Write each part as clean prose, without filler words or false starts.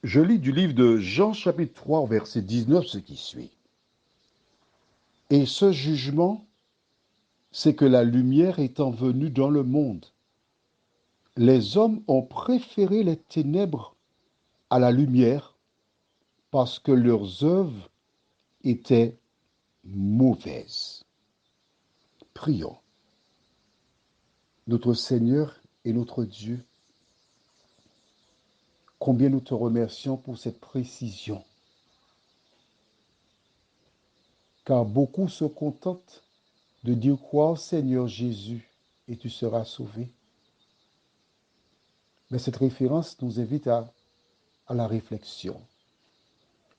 Je lis du livre de Jean chapitre 3, verset 19, ce qui suit. Et ce jugement, c'est que la lumière étant venue dans le monde, les hommes ont préféré les ténèbres à la lumière parce que leurs œuvres étaient mauvaises. Prions. Notre Seigneur et notre Dieu, combien nous te remercions pour cette précision. Car beaucoup se contentent de dire crois au Seigneur Jésus et tu seras sauvé. Mais cette référence nous invite à la réflexion.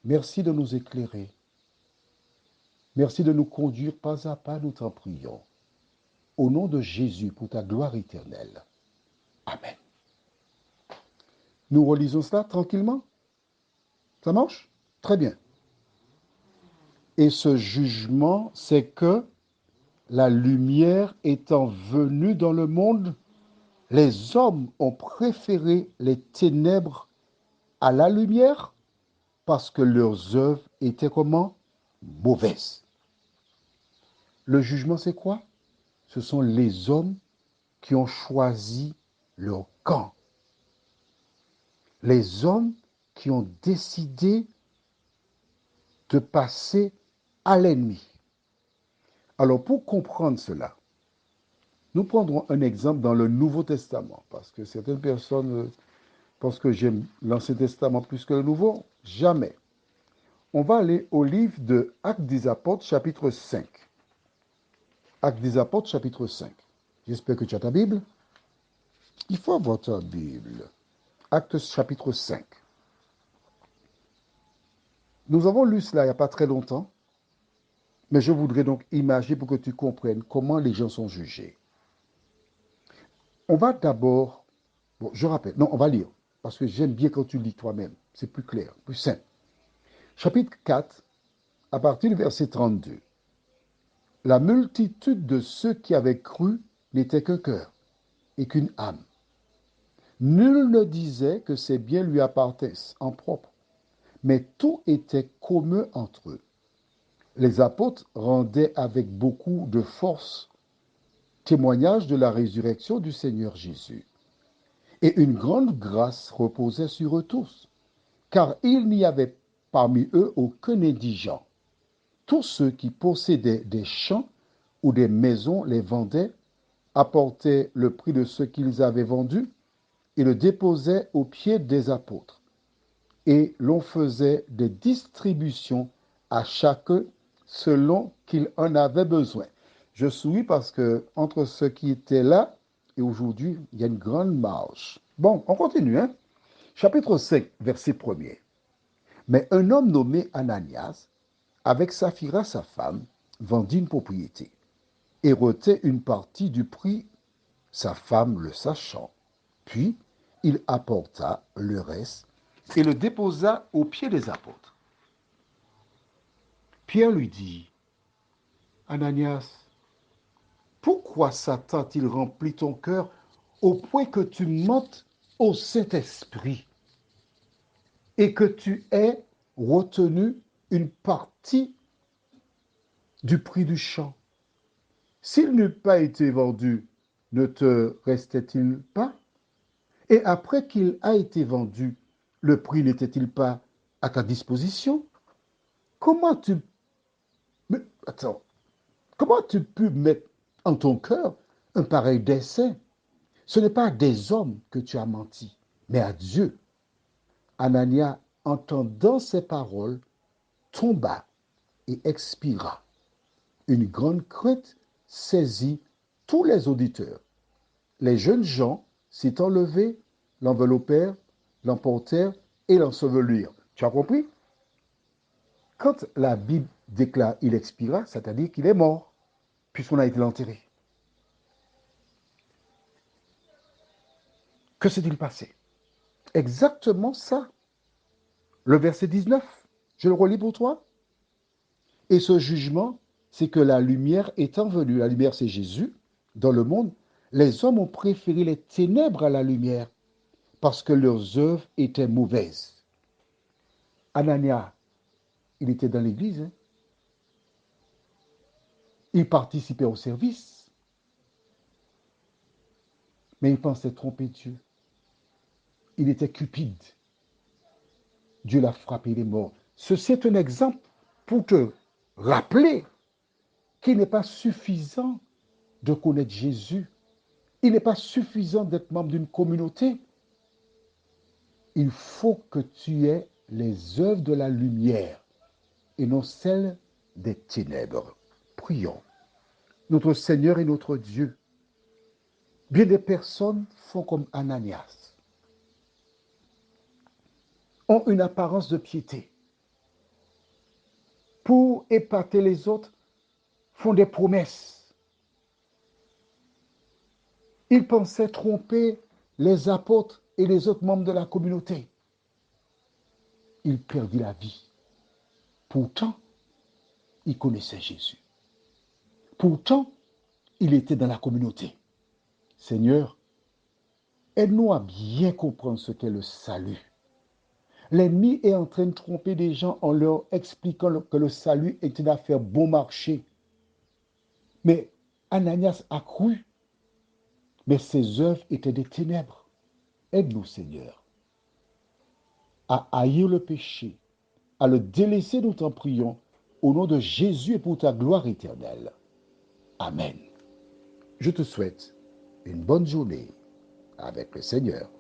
Merci de nous éclairer. Merci de nous conduire pas à pas, nous t'en prions. Au nom de Jésus, pour ta gloire éternelle. Amen. Nous relisons cela tranquillement. Ça marche? Très bien. Et ce jugement, c'est que la lumière étant venue dans le monde, les hommes ont préféré les ténèbres à la lumière parce que leurs œuvres étaient comment? Mauvaises. Le jugement, c'est quoi? Ce sont les hommes qui ont choisi leur camp. Les hommes qui ont décidé de passer à l'ennemi. Alors, pour comprendre cela, nous prendrons un exemple dans le Nouveau Testament, parce que certaines personnes pensent que j'aime l'Ancien Testament plus que le Nouveau. Jamais. On va aller au livre de Actes des Apôtres, chapitre 5. Actes des Apôtres, chapitre 5. J'espère que tu as ta Bible. Il faut avoir ta Bible. Actes, chapitre 5. Nous avons lu cela il n'y a pas très longtemps, mais je voudrais donc imaginer pour que tu comprennes comment les gens sont jugés. On va d'abord, je rappelle, non, on va lire, parce que j'aime bien quand tu lis toi-même, c'est plus clair, plus simple. Chapitre 4, à partir du verset 32. La multitude de ceux qui avaient cru n'était qu'un cœur et qu'une âme. Nul ne disait que ses biens lui appartenaient en propre, mais tout était commun entre eux. Les apôtres rendaient avec beaucoup de force témoignage de la résurrection du Seigneur Jésus. Et une grande grâce reposait sur eux tous, car il n'y avait parmi eux aucun indigent. Tous ceux qui possédaient des champs ou des maisons les vendaient, apportaient le prix de ce qu'ils avaient vendu et le déposaient aux pieds des apôtres. Et l'on faisait des distributions à chacun selon qu'il en avait besoin. Je souris parce que entre ceux qui étaient là et aujourd'hui, il y a une grande marge. Bon, on continue. Chapitre 5, verset 1er. Mais un homme nommé Ananias, avec Saphira sa femme, vendit une propriété et retint une partie du prix, sa femme le sachant. Puis il apporta le reste et le déposa aux pieds des apôtres. Pierre lui dit, Ananias, pourquoi Satan a-t-il rempli ton cœur au point que tu mentes au Saint-Esprit et que tu aies retenu une partie du prix du champ? S'il n'eût pas été vendu, ne te restait-il pas? Et après qu'il a été vendu, le prix n'était-il pas à ta disposition? Comment tu... Mais, attends, comment tu peux mettre en ton cœur un pareil dessein? Ce n'est pas à des hommes que tu as menti, mais à Dieu. Anania, entendant ces paroles, tomba et expira. Une grande crainte saisit tous les auditeurs. Les jeunes gens s'étant levés, l'enveloppèrent, l'emportèrent et l'ensevelirent. Tu as compris? Quand la Bible déclare il expira, c'est-à-dire qu'il est mort, puisqu'on a été l'enterré. Que s'est-il passé? Exactement ça. Le verset 19, je le relis pour toi. Et ce jugement, c'est que la lumière étant venue, la lumière c'est Jésus, dans le monde, les hommes ont préféré les ténèbres à la lumière parce que leurs œuvres étaient mauvaises. Anania, il était dans l'église, hein. Il participait au service, mais il pensait tromper Dieu. Il était cupide. Dieu l'a frappé, il est mort. Ceci est un exemple pour te rappeler qu'il n'est pas suffisant de connaître Jésus. Il n'est pas suffisant d'être membre d'une communauté. Il faut que tu aies les œuvres de la lumière et non celles des ténèbres. Prions. Notre Seigneur et notre Dieu, bien des personnes font comme Ananias, ont une apparence de piété. Pour épater les autres, font des promesses. Ils pensaient tromper les apôtres et les autres membres de la communauté. Ils perdent la vie. Pourtant, ils connaissaient Jésus. Pourtant, il était dans la communauté. Seigneur, aide-nous à bien comprendre ce qu'est le salut. L'ennemi est en train de tromper des gens en leur expliquant que le salut est une affaire bon marché. Mais Ananias a cru, mais ses œuvres étaient des ténèbres. Aide-nous, Seigneur, à haïr le péché, à le délaisser, nous t'en prions, au nom de Jésus et pour ta gloire éternelle. Amen. Je te souhaite une bonne journée avec le Seigneur.